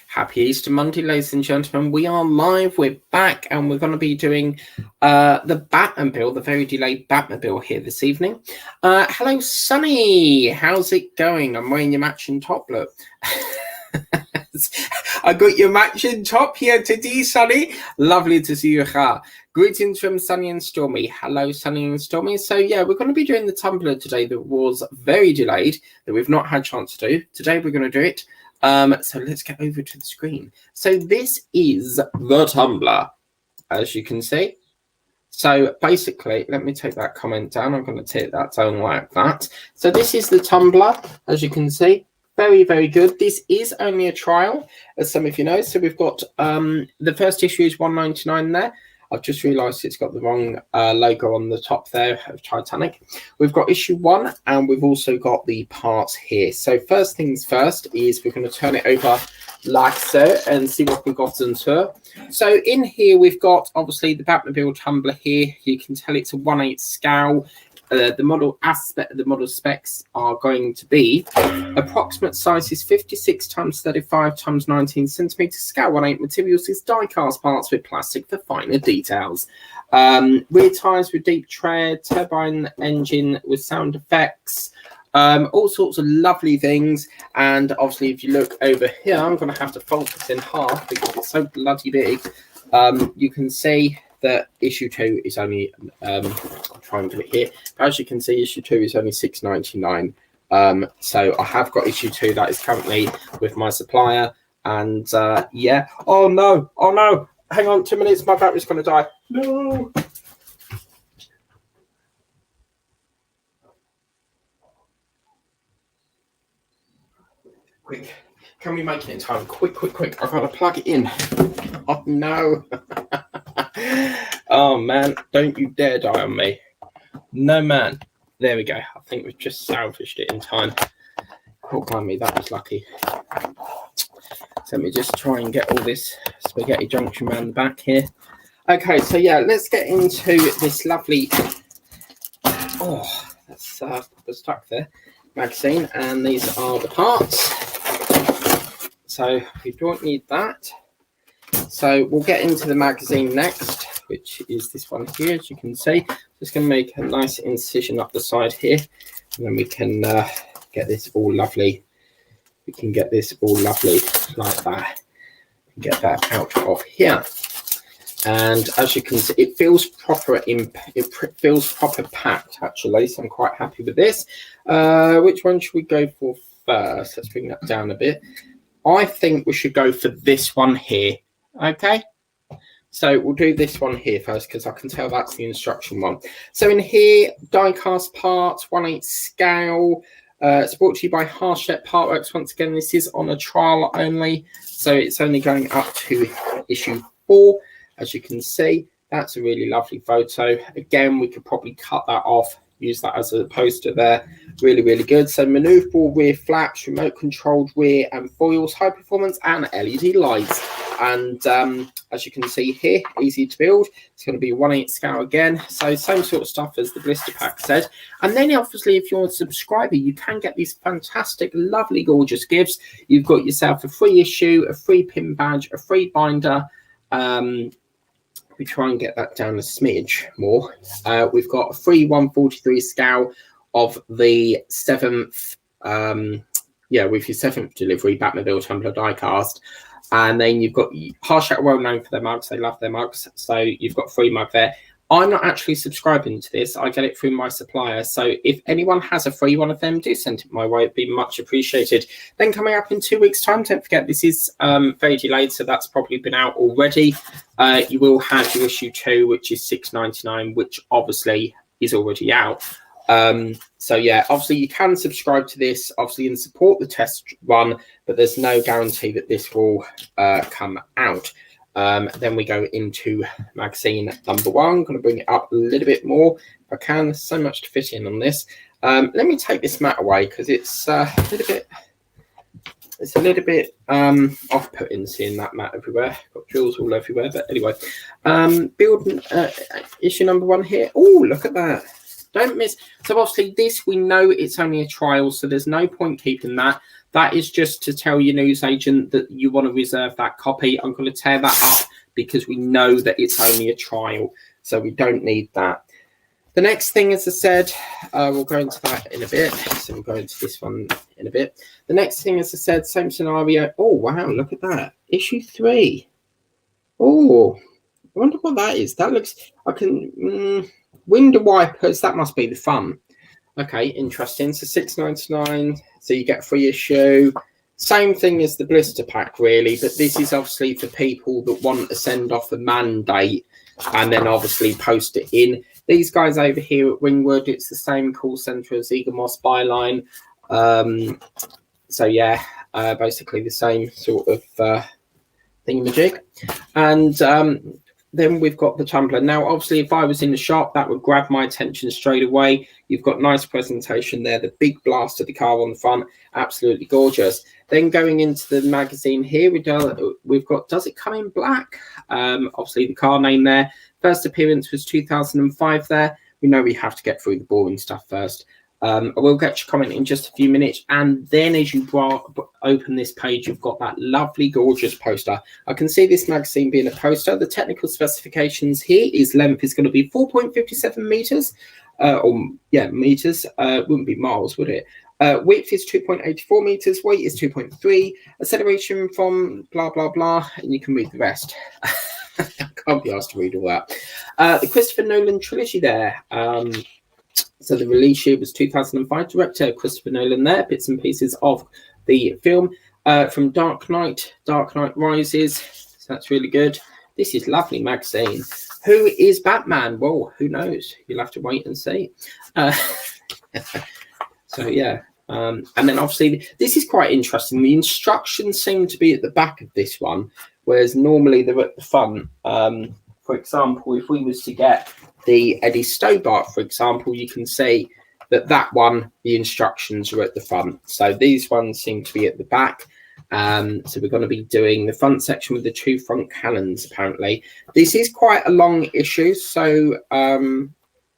Happy Easter Monday, ladies and gentlemen. We are live, we're back, and we're going to be doing the Batmobile, the very delayed Batmobile here this evening. Hello, Sunny. How's it going? I'm wearing your matching top, look. I got your matching top here today, Sunny. Lovely to see you. Greetings from Sunny and Stormy. Hello, Sunny and Stormy. So, yeah, we're going to be doing the Tumbler today that was very delayed, that we've not had a chance to do. Today, we're going to do it. So let's get over to the screen. So this is the Tumbler, as you can see. So basically, let me take that comment down. I'm going to take that down like that. So this is the Tumbler, as you can see. Very, very good. This is only a trial, as some of you know. So we've got the first issue is $1.99 there. I've just realised it's got the wrong logo on the top there of Titanic. We've got issue 1, and we've also got the parts here. So first things first is we're going to turn it over like so and see what we've got into. So in here we've got obviously the Batmobile Tumbler here. You can tell it's a 1/8 scale. The model specs are going to be approximate size is 56 × 35 × 19 centimeters. Scale 1/8 materials is die cast parts with plastic for finer details. Rear tires with deep tread, turbine engine with sound effects, all sorts of lovely things. And obviously, if you look over here, I'm going to have to fold this in half because it's so bloody big. You can see that issue 2 is only I'll try and do it here. As you can see, issue 2 is only $6.99. So I have got issue 2 that is currently with my supplier, and yeah. Oh no, hang on 2 minutes, my battery's going to die. No. Quick, can we make it in time? Quick, I've got to plug it in. Oh no. Oh man, don't you dare die on me. No man. There we go. I think we've just salvaged it in time. Oh blimey, that was lucky. So let me just try and get all this spaghetti junction around the back here. Okay, so yeah, let's get into this lovely that's stuck there magazine, and these are the parts. So we don't need that. So we'll get into the magazine next, which is this one here, as you can see. Just going to make a nice incision up the side here, and then we can get this all lovely. We can get this all lovely like that. Get that out of here. And as you can see, it feels proper. It feels proper packed, actually. So I'm quite happy with this. Which one should we go for first? Let's bring that down a bit. I think we should go for this one here. Okay, so we'll do this one here first because I can tell that's the instruction one. So in here, die cast parts, 1/8 scale. It's brought to you by Harshep Partworks. Once again, this is on a trial only, so it's only going up to issue 4. As you can see, that's a really lovely photo. Again, we could probably cut that off, use that as a poster there. Really, really good. So maneuverable rear flaps, remote controlled rear and foils, high performance and LED lights. And as you can see here, easy to build. It's going to be 1/8 scale again. So same sort of stuff as the blister pack said. And then obviously, if you're a subscriber, you can get these fantastic, lovely, gorgeous gifts. You've got yourself a free issue, a free pin badge, a free binder. We try and get that down a smidge more. We've got a free 1/43 scale of the 7th, with your 7th delivery Batmobile Tumbler diecast. And then you've got Harshep, well known for their mugs. They love their mugs. So you've got a free mug there. I'm not actually subscribing to this. I get it through my supplier. So if anyone has a free one of them, do send it my way. It'd be much appreciated. Then coming up in 2 weeks' time, don't forget this is very delayed, so that's probably been out already. You will have your issue 2, which is $6.99, which obviously is already out. So yeah, obviously you can subscribe to this, obviously, and support the test run, but there's no guarantee that this will come out. Then we go into magazine number 1. I'm going to bring it up a little bit more if I can. There's so much to fit in on this. Let me take this mat away because it's a little bit off-putting seeing that mat everywhere. Got drills all everywhere, but anyway. Build issue number 1 here. Oh, look at that. Don't miss. So obviously this, we know it's only a trial, so there's no point keeping that. That is just to tell your newsagent that you want to reserve that copy. I'm going to tear that up because we know that it's only a trial, so we don't need that. The next thing, as I said, we'll go into that in a bit. So we'll go into this one in a bit. The next thing, as I said, same scenario. Oh, wow, look at that. Issue 3. Oh, I wonder what that is. That looks, I can, window wipers, that must be the fun. Okay, interesting. So $6.99. So you get a free issue. Same thing as the blister pack, really, but this is obviously for people that want to send off a mandate and then obviously post it in. These guys over here at Ringwood, it's the same call centre as Eaglemoss Byline. So yeah, basically the same sort of thingamajig. And then we've got the Tumbler. Now, obviously, if I was in the shop, that would grab my attention straight away. You've got nice presentation there, the big blast of the car on the front, absolutely gorgeous. Then going into the magazine here, we've got, does it come in black? Obviously, the car name there. First appearance was 2005 there. We know we have to get through the boring stuff first. I will get your comment in just a few minutes, and then as you open this page, you've got that lovely, gorgeous poster. I can see this magazine being a poster. The technical specifications here is length is going to be 4.57 meters, meters. Wouldn't be miles, would it? Width is 2.84 meters. Weight is 2.3. Acceleration from blah blah blah, and you can read the rest. I can't be asked to read all that. The Christopher Nolan trilogy there. So the release year was 2005. Director Christopher Nolan there. Bits and pieces of the film from Dark Knight Rises. So that's really good. This is lovely magazine. Who is Batman? Well, who knows? You'll have to wait and see. So yeah. And then obviously this is quite interesting. The instructions seem to be at the back of this one, whereas normally they're at the front. For example, if we was to get the Eddie Stobart, for example, you can see that one, the instructions are at the front. So these ones seem to be at the back. So we're going to be doing the front section with the 2 front cannons, apparently. This is quite a long issue, so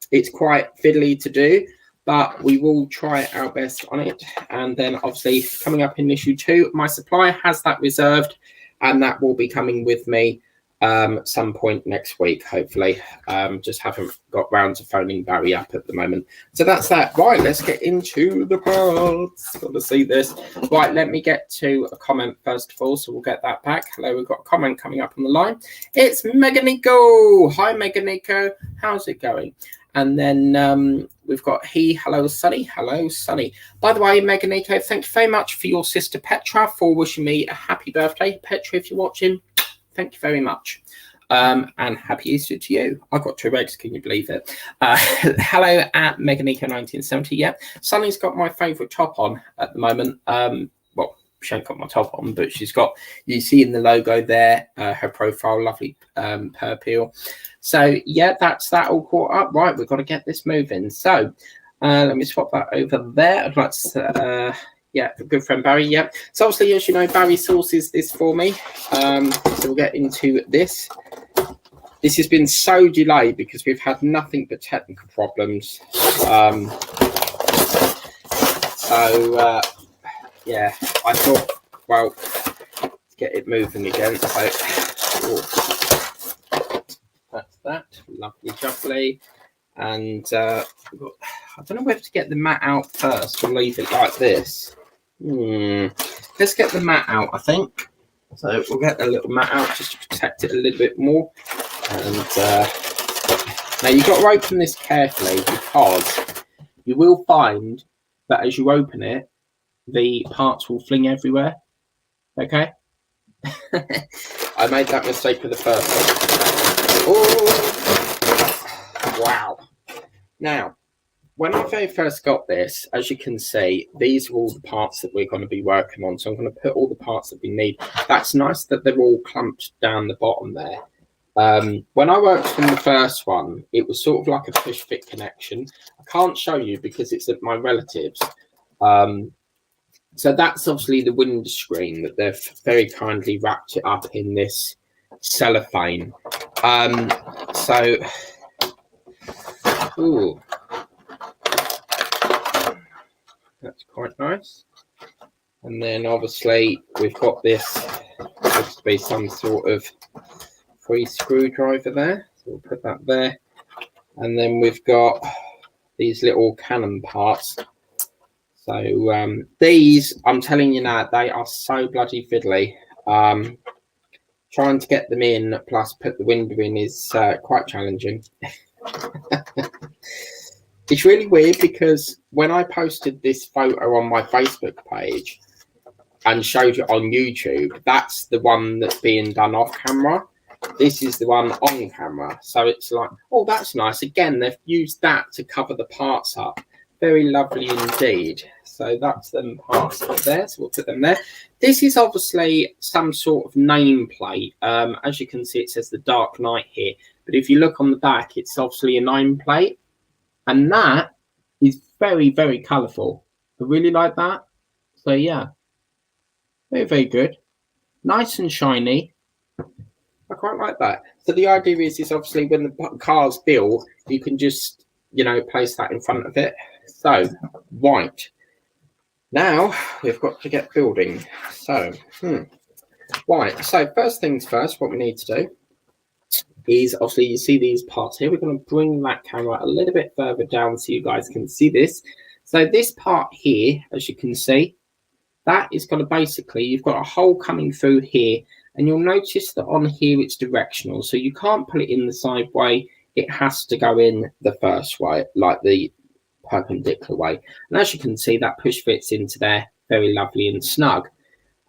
it's quite fiddly to do, but we will try our best on it. And then obviously coming up in issue 2, my supplier has that reserved, and that will be coming with me some point next week, hopefully. Just haven't got round to phoning Barry up at the moment. So that's that. Right, let's get into the parts. Got to see this. Right, let me get to a comment first of all, so we'll get that back. Hello, we've got a comment coming up on the line. It's Meganico. Hi, Meganico. How's it going? And then we've got hello, Sunny. Hello, Sunny. By the way, Meganico, thank you very much for your sister Petra for wishing me a happy birthday. Petra, if you're watching, thank you very much. And happy Easter to you. I got 2 eggs, can you believe it? Hello at Meganico1970. Yeah, Sunny's got my favourite top on at the moment. Well, she ain't got my top on, but she's got, you see in the logo there, her profile, lovely purple. So yeah, that's that all caught up. Right, we've got to get this moving. So let me swap that over there. I'd like to yeah, good friend Barry. Yeah. So obviously, as you know, Barry sources this for me. So we'll get into this. This has been so delayed because we've had nothing but technical problems. Yeah, I thought, well, let's get it moving again. So that's that. Lovely, jubbly. And I don't know whether to get the mat out first or leave it like this. Let's get the mat out, I think. So we'll get the little mat out just to protect it a little bit more. And now you've got to open this carefully because you will find that as you open it, the parts will fling everywhere. Okay? I made that mistake with the first one. Oh, wow. Now, when I very first got this, as you can see, these are all the parts that we're going to be working on. So I'm going to put all the parts that we need. That's nice that they're all clumped down the bottom there. When I worked on the first one, it was sort of like a push fit connection. I can't show you because it's at my relatives. So that's obviously the windscreen that they've very kindly wrapped it up in this cellophane. Ooh. That's quite nice. And then obviously we've got this, supposed to be some sort of free screwdriver there. So we'll put that there. And then we've got these little cannon parts. So these, I'm telling you now, they are so bloody fiddly. Trying to get them in, plus put the window in, is quite challenging. It's really weird because when I posted this photo on my Facebook page and showed it on YouTube, that's the one that's being done off camera. This is the one on camera. So it's like, oh, that's nice. Again, they've used that to cover the parts up. Very lovely indeed. So that's them parts up there. So we'll put them there. This is obviously some sort of nameplate. As you can see, it says the Dark Knight here. But if you look on the back, it's obviously a nameplate. And that is very, very colourful. I really like that. So yeah, very, very good. Nice and shiny. I quite like that. So the idea is obviously when the car's built, you can just, you know, place that in front of it. So, right. Now, we've got to get building. So, right. So first things first, what we need to do is obviously you see these parts here. We're going to bring that camera a little bit further down so you guys can see this. So this part here, as you can see, that is going to basically, you've got a hole coming through here, and you'll notice that on here it's directional. So you can't put it in the side way. It has to go in the first way, like the perpendicular way. And as you can see, that push fits into there very lovely and snug.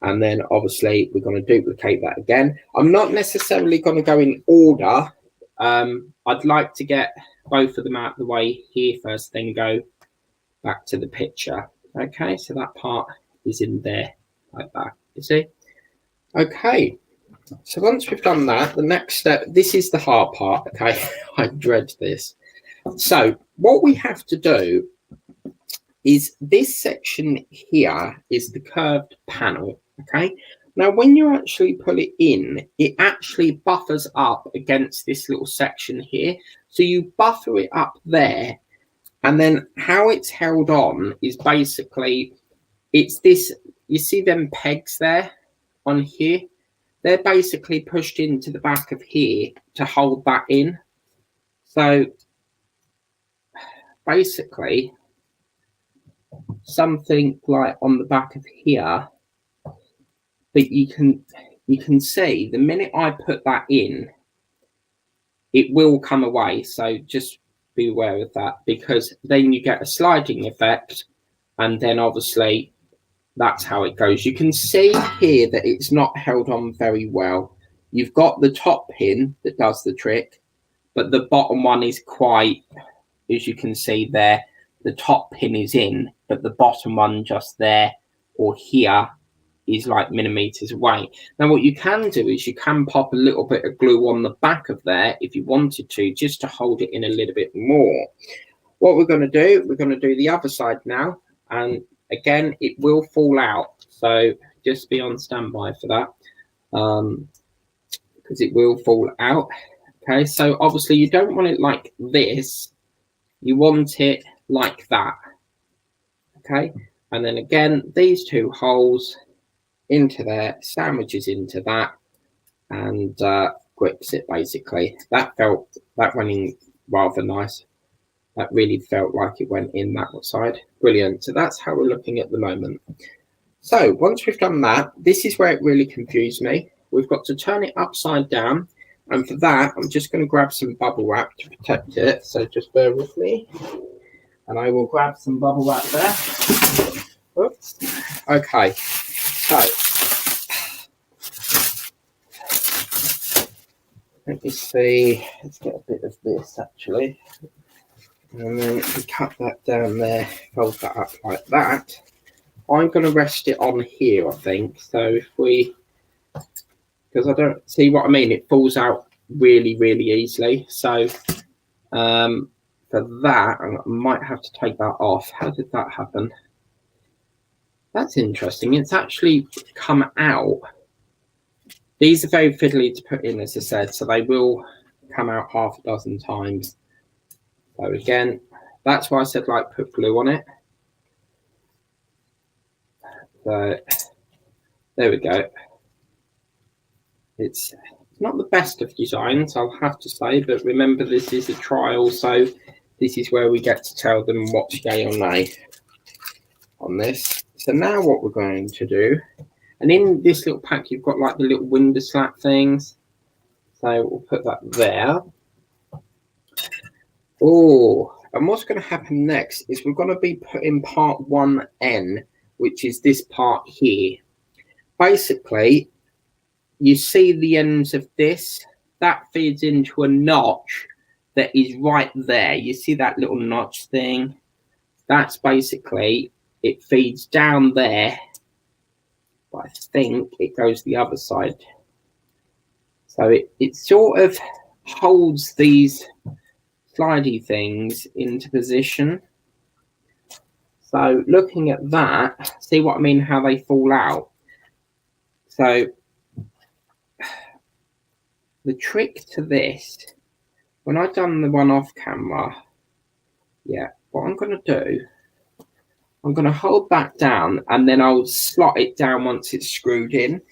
And then obviously we're going to duplicate that again. I'm not necessarily going to go in order. I'd like to get both of them out of the way here first, then go back to the picture. Okay, so that part is in there like that, you see? Okay, so once we've done that, the next step, this is the hard part, okay? I dread this. So what we have to do is this section here is the curved panel. Okay, now when you actually pull it in, it actually buffers up against this little section here. So you buffer it up there, and then how it's held on is basically, it's this, you see them pegs there on here? They're basically pushed into the back of here to hold that in. So basically, something like on the back of here, that you can see the minute I put that in, it will come away. So just be aware of that, because then you get a sliding effect, and then obviously that's how it goes. You can see here that it's not held on very well. You've got the top pin that does the trick, but the bottom one is quite, as you can see there, the top pin is in, but the bottom one just there or here is like millimeters away. Now what you can do is you can pop a little bit of glue on the back of there if you wanted to, just to hold it in a little bit more. What we're going to do, we're going to do the other side now, and again it will fall out, so just be on standby for that, because it will fall out. Okay, so obviously you don't want it like this, you want it like that. Okay, and then again these two holes into there, sandwiches into that, and grips it basically. That went in rather nice. That really felt like it went in that side. Brilliant. So that's how we're looking at the moment. So once we've done that, this is where it really confused me. We've got to turn it upside down, and for that I'm just going to grab some bubble wrap to protect it, so just bear with me, and I will grab some bubble wrap there. Oops. Okay, so let me see, let's get a bit of this actually, and then we cut that down there, fold that up like that. I'm going to rest it on here, I think. So if we, because I don't see what I mean, it falls out really, really easily. So for that, I might have to take that off. How did that happen? That's interesting. It's actually come out. These are very fiddly to put in, as I said, so they will come out half a dozen times. So again, that's why I said like put glue on it. So there we go. It's not the best of designs, I'll have to say, but remember this is a trial, so this is where we get to tell them what's yay or nay on this. So now what we're going to do, and in this little pack you've got like the little window slat things, so we'll put that there. Oh, and what's going to happen next is we're going to be putting part 1N, which is this part here. Basically, you see the ends of this, that feeds into a notch that is right there. You see that little notch thing? That's basically, it feeds down there, but I think it goes the other side. So it sort of holds these slidey things into position. So looking at that, see what I mean, how they fall out. So the trick to this, when I've done the one off camera, yeah, what I'm going to do, I'm going to hold that down and then I'll slot it down once it's screwed in.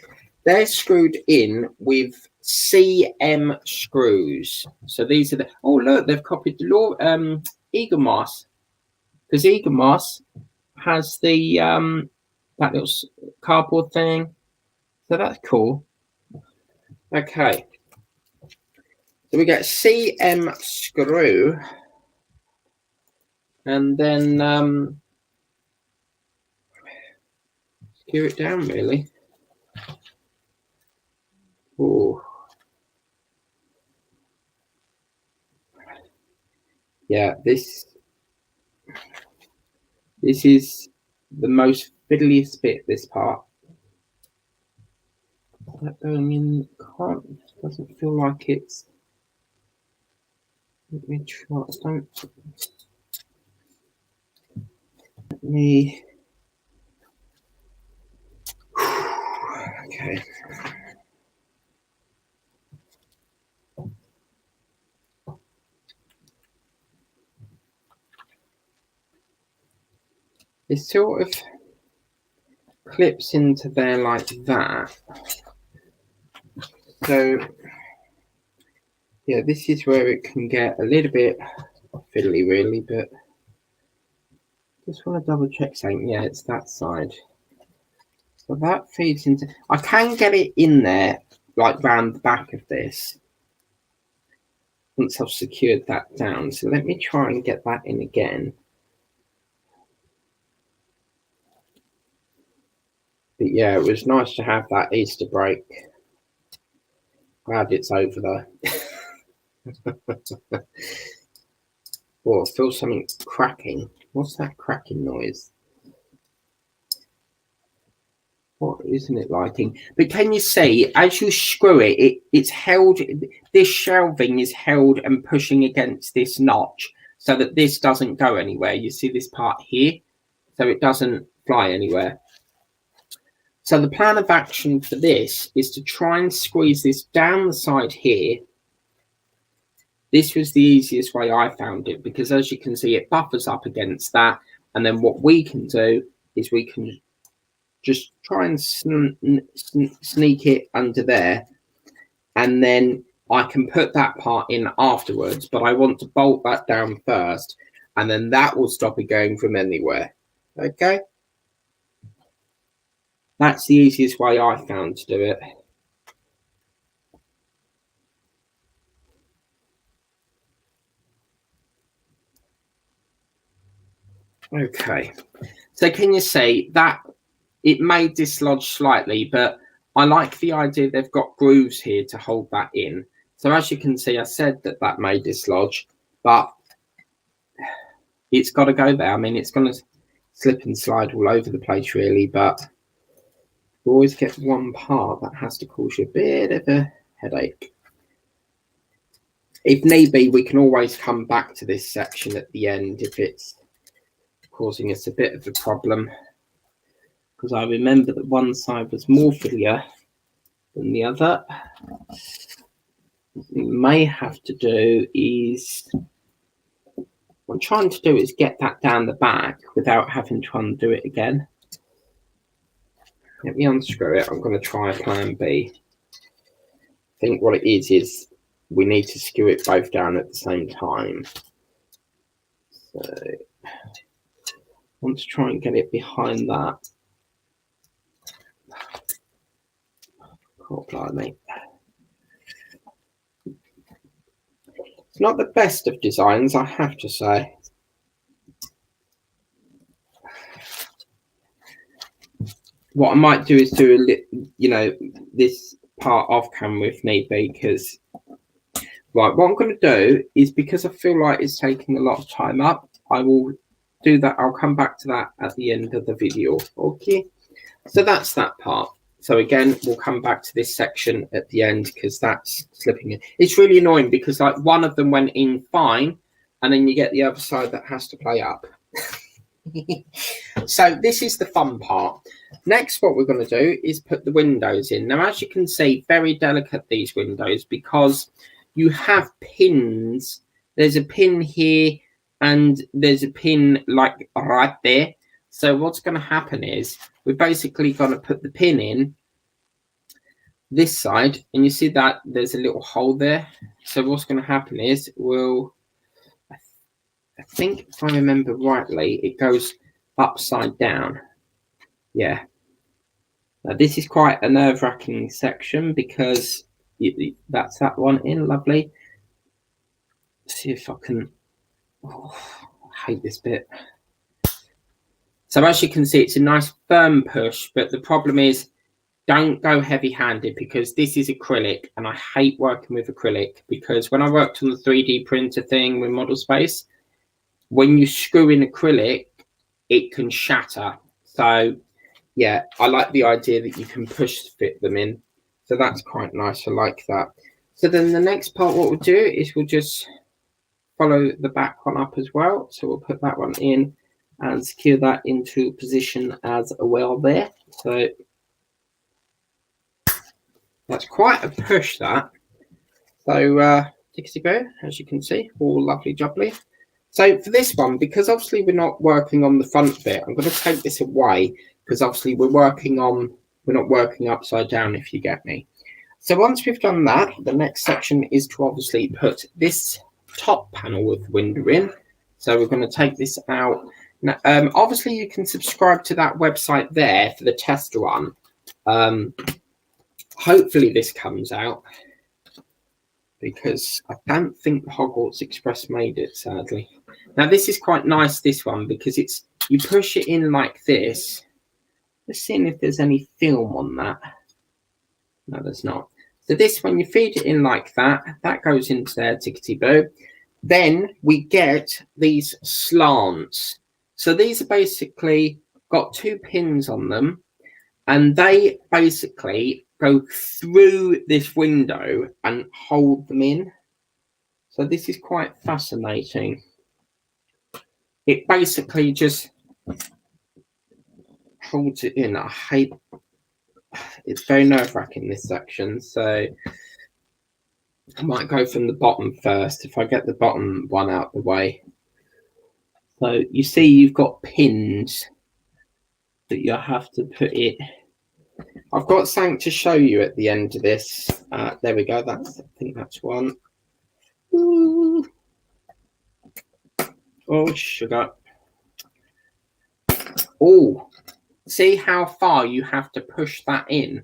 They're screwed in with CM screws. So these are the, oh look, they've copied the law, Eagle Moss, because Eagle Moss has the that little cardboard thing. So that's cool. Okay. So we get CM screw, and then screw it down really. Oh, yeah. This is the most fiddliest bit. This part. That going in doesn't feel like it's. Let me try. Let me. Okay. It sort of clips into there like that. So yeah, this is where it can get a little bit fiddly really, but just want to double check something. Yeah, it's that side. So that feeds into, I can get it in there like round the back of this once I've secured that down. So let me try and get that in again. But yeah, it was nice to have that Easter break. Glad it's over though. Oh, I feel something cracking. What's that cracking noise? What isn't it liking? But can you see, as you screw it, it's held, this shelving is held and pushing against this notch so that this doesn't go anywhere. You see this part here? So it doesn't fly anywhere. So the plan of action for this is to try and squeeze this down the side here. This was the easiest way I found it, because as you can see, it buffers up against that. And then what we can do is we can just try and sneak it under there, and then I can put that part in afterwards, but I want to bolt that down first, and then that will stop it going from anywhere. Okay, that's the easiest way I found to do it. Okay, so can you see that it may dislodge slightly, but I like the idea they've got grooves here to hold that in. So as you can see, I said that may dislodge, but it's got to go there. I mean, it's going to slip and slide all over the place, really, but you always get one part that has to cause you a bit of a headache. If need be, we can always come back to this section at the end if it's causing us a bit of a problem, because I remember that one side was more fiddlier than the other. What we may have to do is, what I'm trying to do is get that down the back without having to undo it again. Let me unscrew it. I'm going to try plan B. I think what it is we need to skew it both down at the same time. So I want to try and get it behind that. Oh, blimey. It's not the best of designs, I have to say. What I might do is do this part off camera if need be, because right, what I'm going to do is, because I feel like it's taking a lot of time up, I will do that. I'll come back to that at the end of the video. Okay, so that's that part. So again, we'll come back to this section at the end because that's slipping in. It's really annoying because like one of them went in fine and then you get the other side that has to play up. So this is the fun part. Next, what we're going to do is put the windows in. Now, as you can see, very delicate, these windows, because you have pins. There's a pin here and there's a pin like right there. So what's going to happen is we're basically going to put the pin in this side, and you see that there's a little hole there. So what's going to happen is I think if I remember rightly, it goes upside down. Yeah. Now this is quite a nerve-wracking section because that's that one in. Lovely. Let's see if I can. Oh, I hate this bit. So as you can see, it's a nice firm push, but the problem is don't go heavy-handed because this is acrylic, and I hate working with acrylic because when I worked on the 3D printer thing with Model Space, when you screw in acrylic, it can shatter. So yeah, I like the idea that you can push fit them in. So that's quite nice. I like that. So then the next part, what we'll do is we'll just follow the back one up as well. So we'll put that one in and secure that into position as well there. So that's quite a push, that. So Dixie Boo, as you can see, all lovely jubbly. So for this one, because obviously we're not working on the front bit, I'm going to take this away because obviously we're not working upside down, if you get me. So once we've done that, the next section is to obviously put this top panel with the window in. So we're going to take this out. Now, obviously you can subscribe to that website there for the test run. Hopefully this comes out, because I don't think Hogwarts Express made it, sadly. Now this is quite nice, this one, because it's, you push it in like this. Let's see if there's any film on that. No, there's not. So this, when you feed it in like that, that goes into there, tickety boo. Then we get these slants. So these are basically got two pins on them, and they basically go through this window and hold them in. So this is quite fascinating. It basically just holds it in. I hate, it's very nerve-wracking, this section. So I might go from the bottom first if I get the bottom one out the way. So you see you've got pins that you have to put it. I've got something to show you at the end of this. There we go. That's, I think that's one. Ooh. Oh, sugar. Oh, see how far you have to push that in.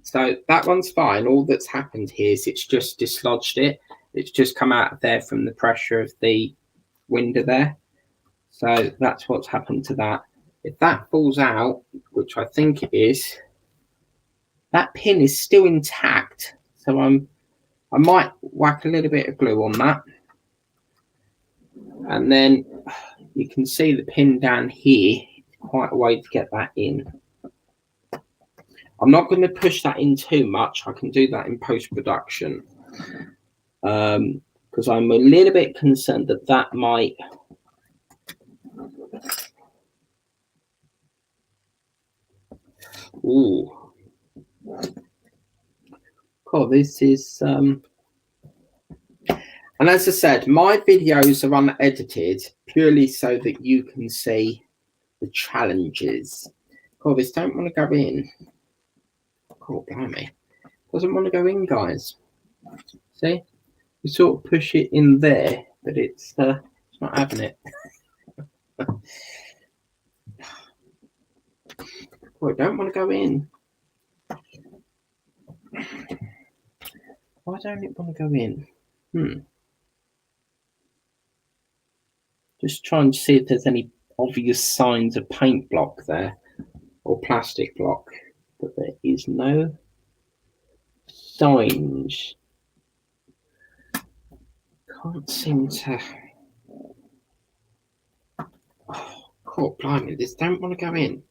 So that one's fine. All that's happened here is it's just dislodged it. It's just come out of there from the pressure of the window there. So that's what's happened to that. If that falls out, which I think it is, that pin is still intact. So I might whack a little bit of glue on that. And then you can see the pin down here. Quite a way to get that in. I'm not going to push that in too much. I can do that in post-production. Because I'm a little bit concerned that that might... Ooh. Oh, this is... And as I said, my videos are unedited purely so that you can see the challenges. Oh, this don't want to go in. Oh, blimey. Doesn't want to go in, guys. See? You sort of push it in there, but it's not having it. Oh, it don't want to go in. Why don't it want to go in? Just trying to see if there's any obvious signs of paint block there or plastic block, but there is no signs. Can't seem to. Oh, God, blimey, this don't want to go in.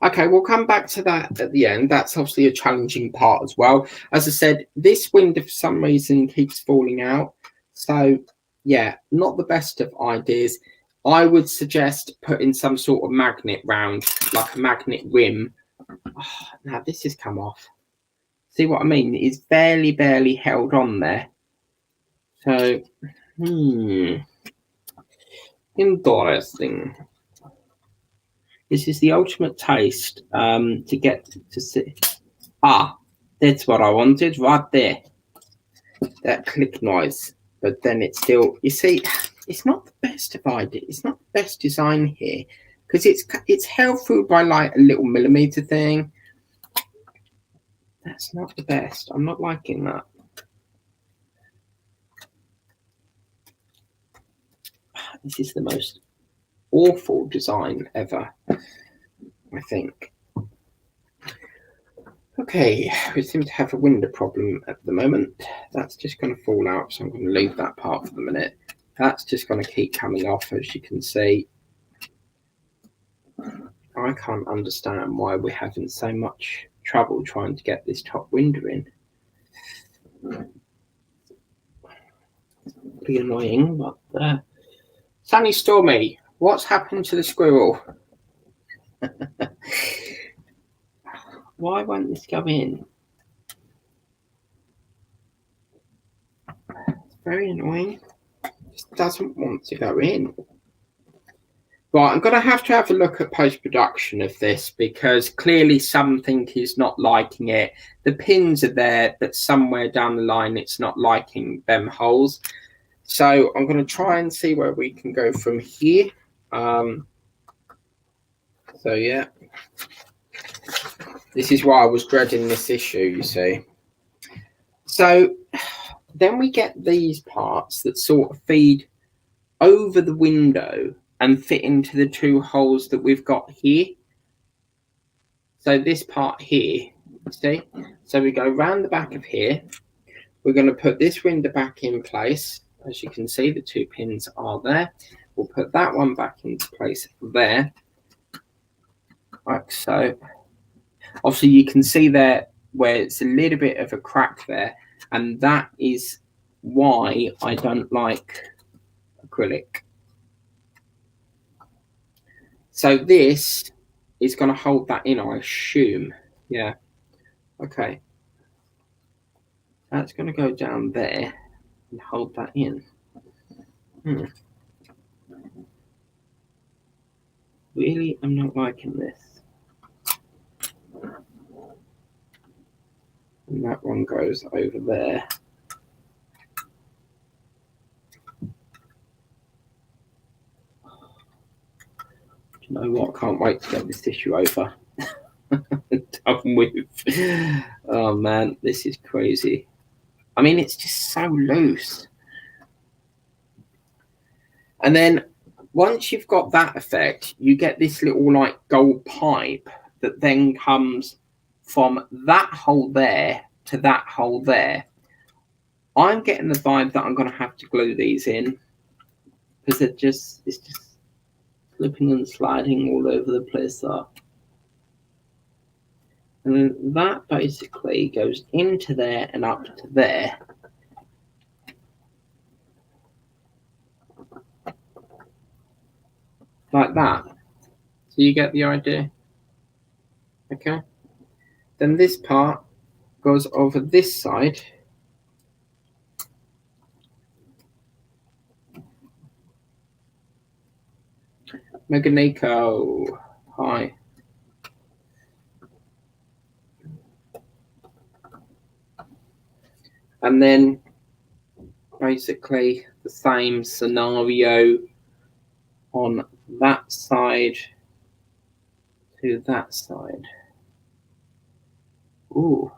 Okay, we'll come back to that at the end. That's obviously a challenging part as well. As I said, this window for some reason keeps falling out. So, yeah, not the best of ideas. I would suggest putting some sort of magnet round, like a magnet rim. Oh, now, this has come off. See what I mean? It's barely held on there. So, interesting. This is the ultimate taste to get to see. Ah, that's what I wanted right there. That click noise. But then it's still, you see, it's not the best of idea. It's not the best design here because it's held through by like a little millimeter thing. That's not the best. I'm not liking that. This is the most awful design ever, I think. Okay, we seem to have a window problem at the moment. That's just going to fall out, so I'm going to leave that part for the minute. That's just going to keep coming off, as you can see. I can't understand why we're having so much trouble trying to get this top window in. Pretty annoying, but Sunny Stormy, what's happened to the squirrel? Why won't this go in? It's very annoying. It just doesn't want to go in. Right, I'm going to have a look at post-production of this because clearly something is not liking it. The pins are there, but somewhere down the line it's not liking them holes. So I'm going to try and see where we can go from here. So yeah, this is why I was dreading this issue, you see. So then we get these parts that sort of feed over the window and fit into the two holes that we've got here. So this part here, see? So we go around the back of here. We're going to put this window back in place. As you can see, the two pins are there. We'll put that one back into place there. Like so. Obviously, you can see there where it's a little bit of a crack there. And that is why I don't like acrylic. So this is going to hold that in, I assume. Yeah. Okay. That's going to go down there and hold that in. Really, I'm not liking this. And that one goes over there. You know what? I can't wait to get this tissue over. Done with. Oh man, this is crazy. I mean, it's just so loose. And then once you've got that effect, you get this little like gold pipe that then comes from that hole there to that hole there. I'm getting the vibe that I'm going to have to glue these in because it's just slipping and sliding all over the place there. And then that basically goes into there and up to there. Like that. So you get the idea? Okay. Then this part goes over this side. Meganico. Hi. And then basically the same scenario on that side to that side. Ooh,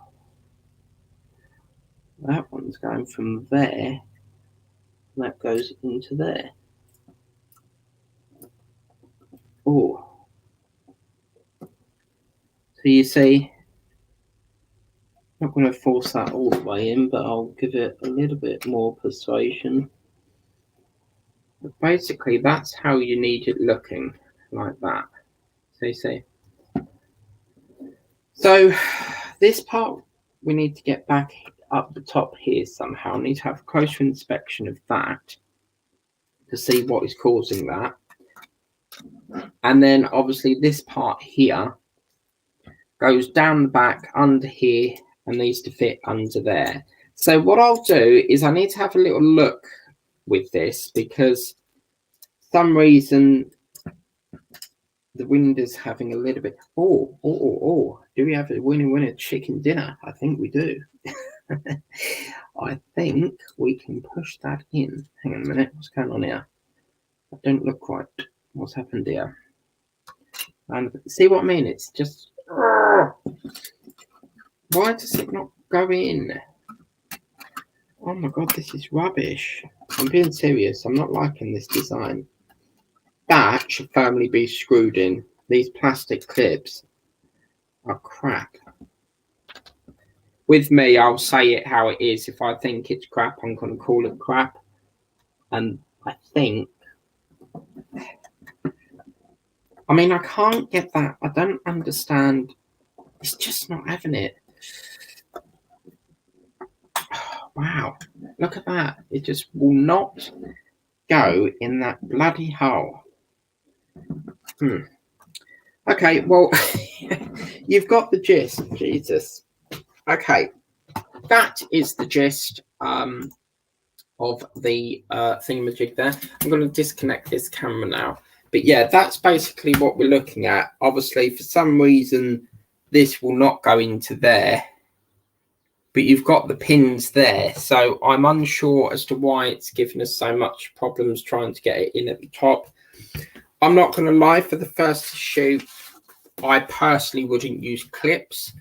that one's going from there, and that goes into there. Ooh. So you see, I'm not going to force that all the way in, but I'll give it a little bit more persuasion. But basically, that's how you need it looking, like that. So you see. So this part we need to get back up the top here somehow. I need to have a closer inspection of that to see what is causing that. And then obviously this part here goes down the back under here and needs to fit under there. So what I'll do is I need to have a little look with this, because for some reason the wind is having a little bit. Oh, do we have a winner chicken dinner? I think we do. I think we can push that in. Hang on a minute, what's going on here? I don't look right. What's happened here? And see what I mean? It's just, why does it not go in? Oh my god, this is rubbish. I'm being serious. I'm not liking this design. That should firmly be screwed in. These plastic clips are crap. With me, I'll say it how it is. If I think it's crap, I'm going to call it crap. And I think, I mean, I can't get that. I don't understand. It's just not having it. Wow, look at that. It just will not go in that bloody hole. Okay, well, you've got the gist, Jesus. Okay, that is the gist of the thingamajig there. I'm going to disconnect this camera now. But yeah, that's basically what we're looking at. Obviously, for some reason, this will not go into there. But you've got the pins there. So I'm unsure as to why it's giving us so much problems trying to get it in at the top. I'm not going to lie, for the first issue, I personally wouldn't use clips.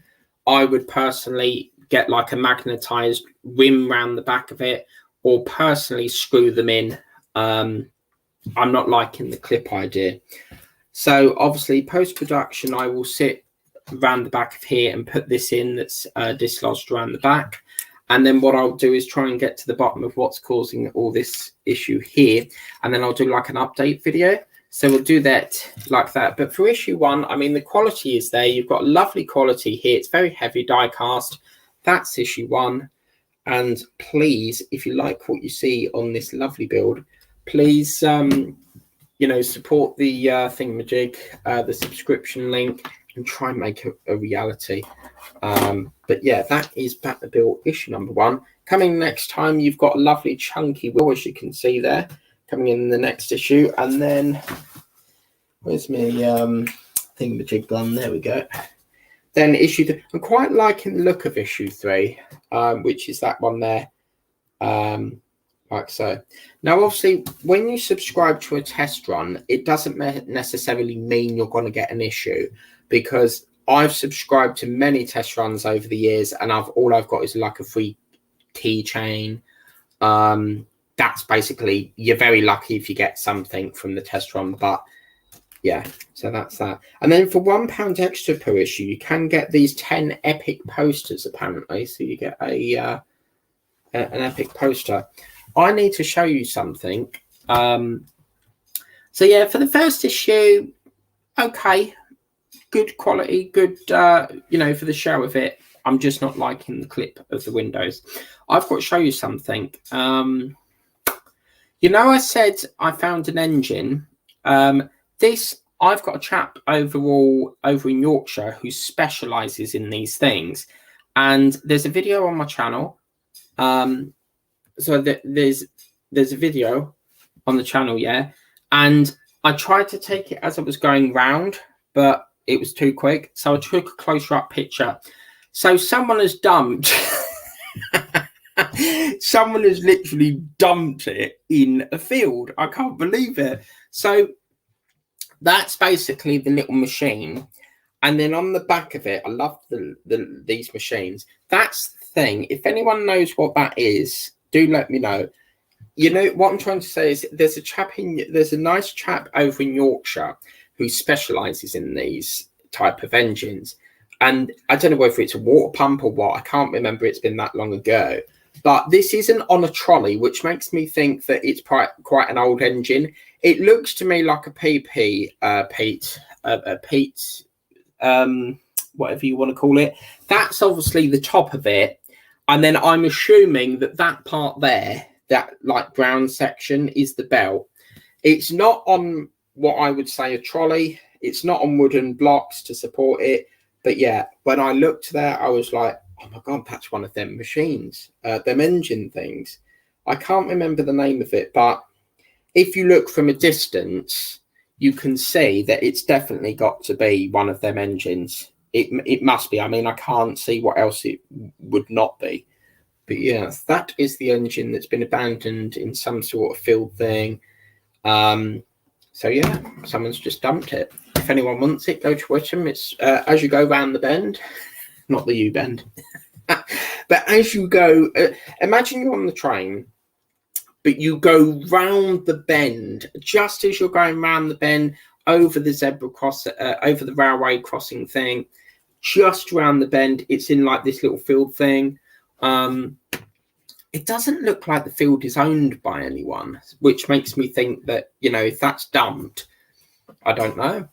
I would personally get like a magnetized rim around the back of it, or personally screw them in. I'm not liking the clip idea. So obviously post-production, I will sit around the back of here and put this in that's dislodged around the back. And then what I'll do is try and get to the bottom of what's causing all this issue here. And then I'll do like an update video. So we'll do that like that. But for issue 1, I mean, the quality is there. You've got lovely quality here. It's very heavy die cast. That's issue 1. And please, if you like what you see on this lovely build, please, you know, support the thingamajig, the subscription link, and try and make it a reality. But yeah, that is Back the Build issue number 1. Coming next time, you've got a lovely chunky wheel, as you can see there, coming in the next issue. And then where's my thingamajig gun? There we go. Then issue 3. I'm quite liking the look of issue 3, which is that one there, like so. Now, obviously, when you subscribe to a test run, it doesn't necessarily mean you're going to get an issue, because I've subscribed to many test runs over the years, and all I've got is like a free keychain. That's basically, you're very lucky if you get something from the test run, but yeah, so that's that. And then for £1 extra per issue, you can get these 10 epic posters, apparently. So you get an epic poster. I need to show you something. So yeah, for the first issue, okay, good quality, good, you know, for the show of it. I'm just not liking the clip of the windows. I've got to show you something. You know, I said I found an engine. I've got a chap over in Yorkshire who specialises in these things, and there's a video on my channel. So there's a video on the channel, yeah, and I tried to take it as I was going round, but it was too quick, so I took a closer up picture. So someone has dumped Someone has literally dumped it in a field. I can't believe it. So that's basically the little machine. And then on the back of it, I love these machines. That's the thing. If anyone knows what that is, do let me know. You know what I'm trying to say is there's a nice chap over in Yorkshire who specialises in these type of engines. And I don't know whether it's a water pump or what. I can't remember. It's been that long ago. But this isn't on a trolley, which makes me think that it's quite an old engine. It looks to me like a PP, Pete, whatever you want to call it. That's obviously the top of it. And then I'm assuming that part there, that like brown section, is the belt. It's not on what I would say a trolley. It's not on wooden blocks to support it. But yeah, when I looked there, I was like, oh my God, that's one of them machines, them engine things. I can't remember the name of it, but if you look from a distance, you can see that it's definitely got to be one of them engines. It must be. I mean, I can't see what else it would not be. But yeah, that is the engine that's been abandoned in some sort of field thing. So yeah, someone's just dumped it. If anyone wants it, go to Wickham. It's as you go round the bend, not the U-bend. But as you go, imagine you're on the train, but you go round the bend. Just as you're going round the bend, over the zebra cross, over the railway crossing thing, just round the bend, it's in like this little field thing. It doesn't look like the field is owned by anyone, which makes me think that, you know, if that's dumped, I don't know.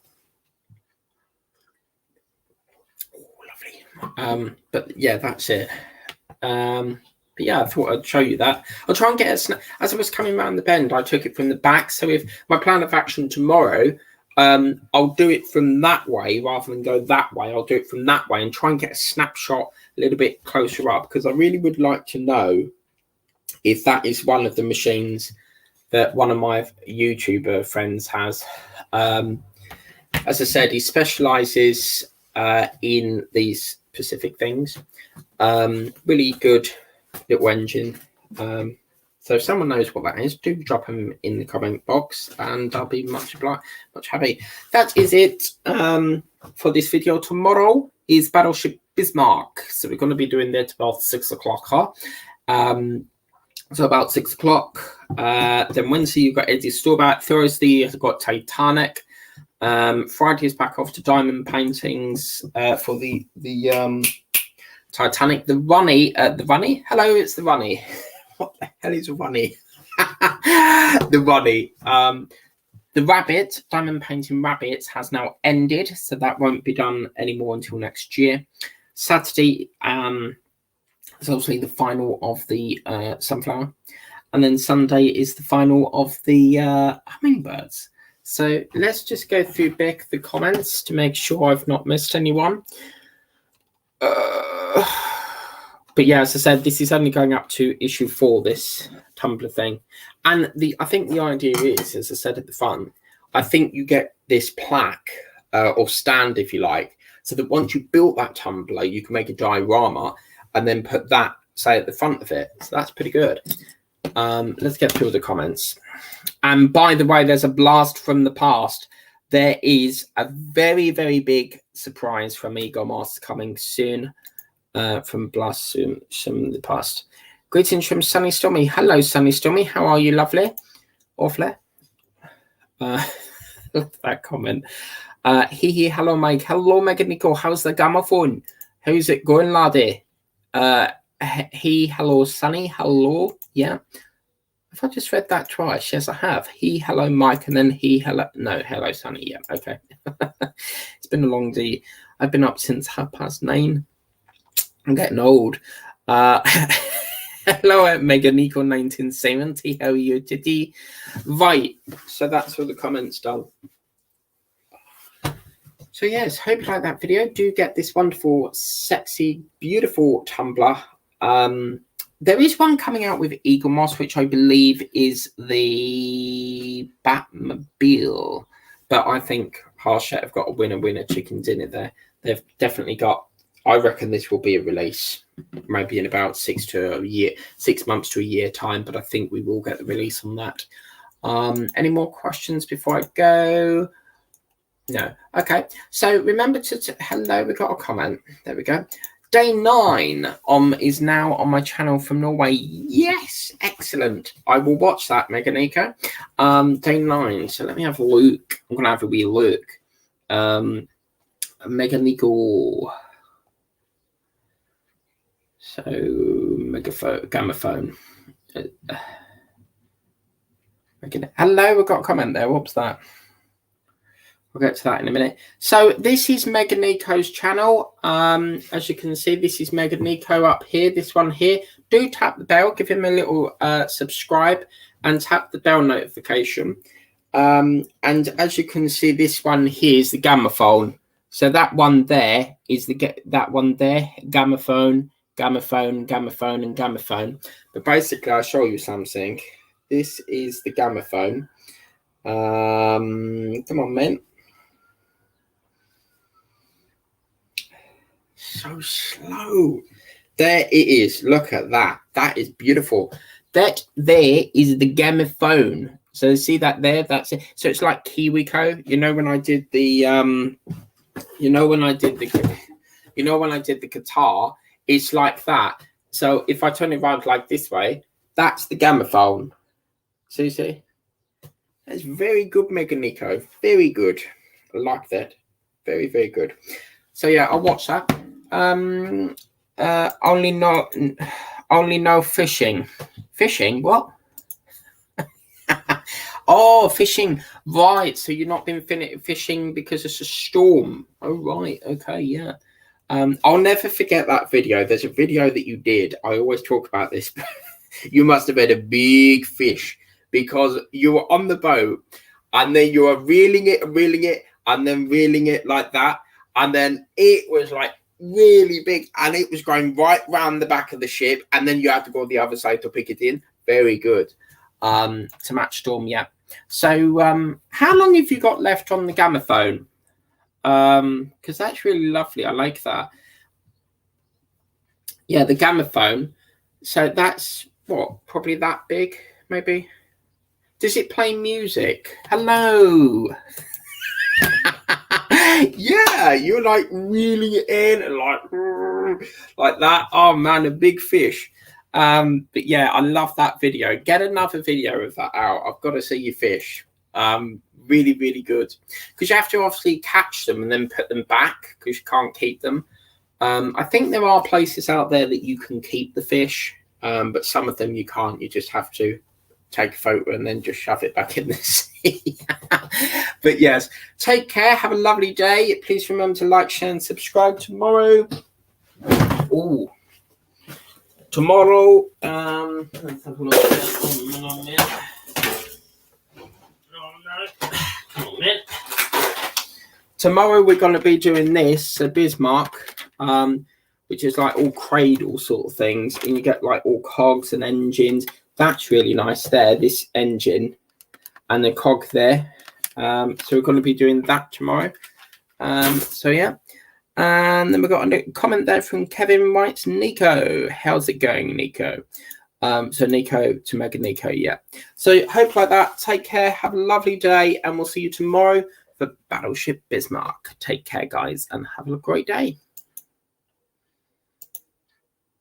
Oh, lovely. But yeah, that's it. But yeah, I thought I'd show you that. I'll try and get as I was coming around the bend, I took it from the back. So if my plan of action tomorrow, I'll do it from that way rather than go that way. I'll do it from that way and try and get a snapshot a little bit closer up, because I really would like to know if that is one of the machines that one of my YouTuber friends has. As I said, he specializes in these specific things. Really good little engine. So if someone knows what that is, do drop them in the comment box and I'll be much happy. That is it for this video. Tomorrow is Battleship Bismarck. So we're going to be doing that about 6 o'clock. Huh? So about 6 o'clock. Then Wednesday you've got Eddie Storback. Thursday you've got Titanic. Friday is back off to diamond paintings for the Titanic. The Runny. Hello, it's the Runny. What the hell is a Runny? The Runny. The Rabbit, diamond painting rabbits, has now ended, so that won't be done anymore until next year. Saturday is obviously the final of the sunflower, and then Sunday is the final of the hummingbirds. So let's just go through back the comments to make sure I've not missed anyone. But yeah, as I said, this is only going up to issue 4, this Tumbler thing. And I think the idea is, as I said at the front, I think you get this plaque or stand, if you like, so that once you built that Tumbler, you can make a diorama and then put that, say, at the front of it. So that's pretty good. Let's get through the comments. And by the way, there's a blast from the past. There is a very, very big surprise from Ego Master coming soon. From Blast from the past. Greetings from Sunny Stormy. Hello, Sunny Stormy. How are you, lovely? Awfully. That comment. Hello, Mike. Hello, Megan Nicole. How's the gramophone? How's it going, laddie? Hello, Sunny. Hello. Yeah. Have I just read that twice? Yes, I have. Hello, Mike, and then hello. No, hello, Sunny. Yeah, okay. It's been a long day. I've been up since 9:30. I'm getting old. Hello, Mega Nico 1970. How are you today? Right. So that's all the comments done. So yes, hope you like that video. Do get this wonderful, sexy, beautiful Tumbler. There is one coming out with Eagle Moss, which I believe is the Batmobile. But I think Harshett have got a winner chicken dinner there. They've definitely got I reckon this will be a release maybe in about 6 months to a year time, but I think we will get the release on that. Any more questions before I go? No. Okay. So remember to hello, we got a comment. There we go. Day 9 is now on my channel from Norway. Yes, excellent. I will watch that, Meganiko. Day 9. So let me have a look. I'm gonna have a wee look. Meganiko. So Gamophone. Hello, we've got a comment there. What's that? We'll get to that in a minute. So this is Meganiko's channel. As you can see, this is Meganiko up here. This one here. Do tap the bell, give him a little subscribe, and tap the bell notification. And as you can see, this one here is the Gamophone. So that one there is Gamophone, Gamophone, Gamophone, and Gamophone. But basically, I'll show you something. This is the Gamophone. Come on, man. So slow. There it is. Look at that. That is beautiful. That there is the Gamophone. So see that there? That's it. So it's like KiwiCo. You know when I did the guitar, it's like that. So if I turn it around like this way, that's the Gamophone. So you see? That's very good, Meganiko. Very good. I like that. Very, very good. So yeah, I'll watch that. Only no fishing. Fishing? What? Oh, fishing. Right. So you've not been fishing because it's a storm. Oh, right. Okay. Yeah. I'll never forget that video. There's a video that you did. I always talk about this. You must have had a big fish because you were on the boat and then you were reeling it, and then reeling it like that. And then it was like really big and it was going right round the back of the ship. And then you had to go the other side to pick it in. Very good. To match storm, yeah. So how long have you got left on the Gamophone? Because that's really lovely. I like that. Yeah, the Gamophone. So that's what, probably that big, maybe. Does it play music? Hello. Yeah, you're like reeling it in and like that. Oh man, a big fish. But yeah, I love that video. Get another video of that out. I've got to see you fish. Really, really good. Because you have to obviously catch them and then put them back because you can't keep them. I think there are places out there that you can keep the fish, but some of them you can't. You just have to take a photo and then just shove it back in the sea. But yes, take care. Have a lovely day. Please remember to like, share, and subscribe tomorrow. Oh, tomorrow. Let's have a look. Tomorrow we're going to be doing this, a Bismarck, which is like all cradle sort of things, and you get like all cogs and engines. That's really nice there, this engine and the cog there. So we're going to be doing that tomorrow. So yeah. And then we've got a comment there from Kevin White's Nico. How's it going, Nico? So Nico to Meganiko, yeah. So hope like that. Take care. Have a lovely day. And we'll see you tomorrow for Battleship Bismarck. Take care, guys, and have a great day.